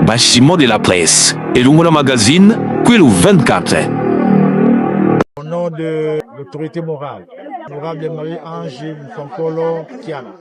bâtiment de la presse et le magazine, qui le 24. Au nom de l'autorité morale, l'honorable Marie-Ange Mfankolo Kiana,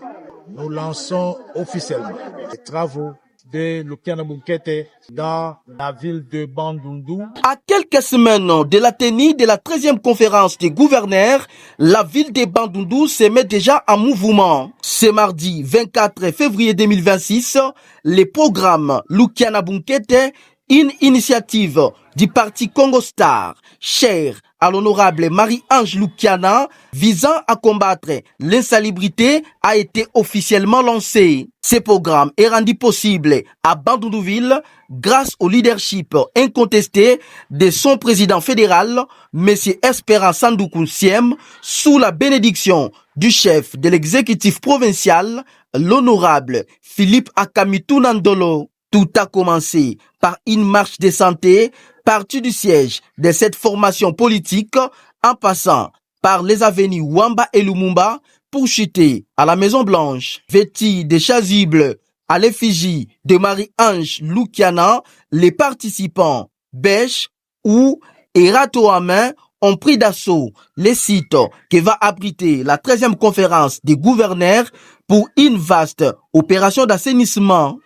nous lançons officiellement les travaux de Lukiana Bunkete dans la ville de Bandundu. À quelques semaines de la tenue de la 13e conférence des gouverneurs, la ville de Bandundu se met déjà en mouvement. Ce mardi 24 février 2026, le programme Lukiana Bunkete, une initiative du parti Congo Star, cher à l'honorable Marie-Ange Lukiana, visant à combattre l'insalubrité, a été officiellement lancé. Ce programme est rendu possible à Bandundu-Ville grâce au leadership incontesté de son président fédéral, M. Espérant Sandoukou Siem, sous la bénédiction du chef de l'exécutif provincial, l'honorable Philippe Akamitou Nandolo. Tout a commencé par une marche de santé partie du siège de cette formation politique en passant par les avenues Wamba et Lumumba pour chuter à la Maison Blanche. Vêtis de chasubles à l'effigie de Marie-Ange Lukiana, les participants bêches ou et râteaux à main ont pris d'assaut les sites qui va abriter la 13e conférence des gouverneurs pour une vaste opération d'assainissement.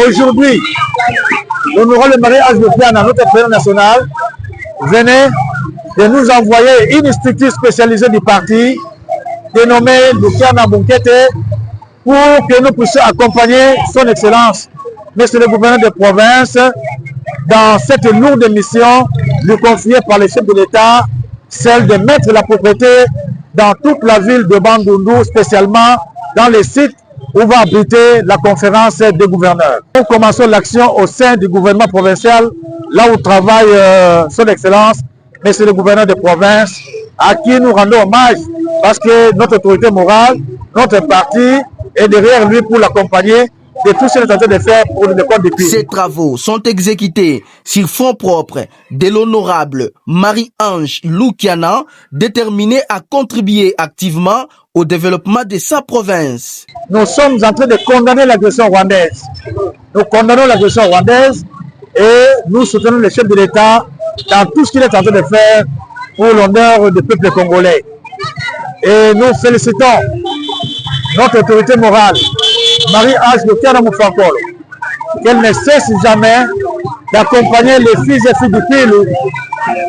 Aujourd'hui, l'honorable Marie-Ange Lukiana, notre président national, venait de nous envoyer une structure spécialisée du parti dénommée Lukiana Bunkete pour que nous puissions accompagner son excellence, monsieur le gouverneur de province, dans cette lourde mission lui confiée par le chef de l'État, celle de mettre la propriété dans toute la ville de Bandundu, spécialement dans les sites où va abriter la conférence des gouverneurs. Nous commençons l'action au sein du gouvernement provincial, là où travaille son excellence, monsieur le gouverneur de province, à qui nous rendons hommage parce que notre autorité morale, notre parti est derrière lui pour l'accompagner de tout ce qu'il est en train de faire pour le compte du pays. Ces travaux sont exécutés sur fonds propres de l'honorable Marie-Ange Lukiana, déterminée à contribuer activement au développement de sa province. Nous sommes en train de condamner l'agression rwandaise. Nous condamnons l'agression rwandaise et nous soutenons le chef de l'État dans tout ce qu'il est en train de faire pour l'honneur du peuple congolais. Et nous félicitons notre autorité morale, Marie-Ange Lukiana Mfankolo, qu'elle ne cesse jamais d'accompagner les fils et filles du pays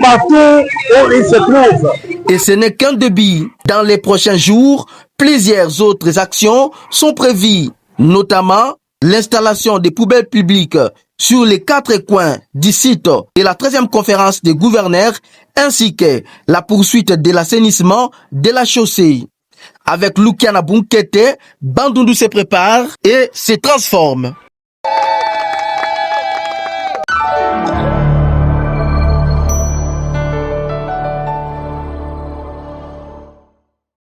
partout où ils se trouvent. Et ce n'est qu'un début. Dans les prochains jours, plusieurs autres actions sont prévues, notamment l'installation des poubelles publiques sur les 4 coins du site de la 13e conférence des gouverneurs, ainsi que la poursuite de l'assainissement de la chaussée. Avec Lukiana Bunkete, Bandundu se prépare et se transforme.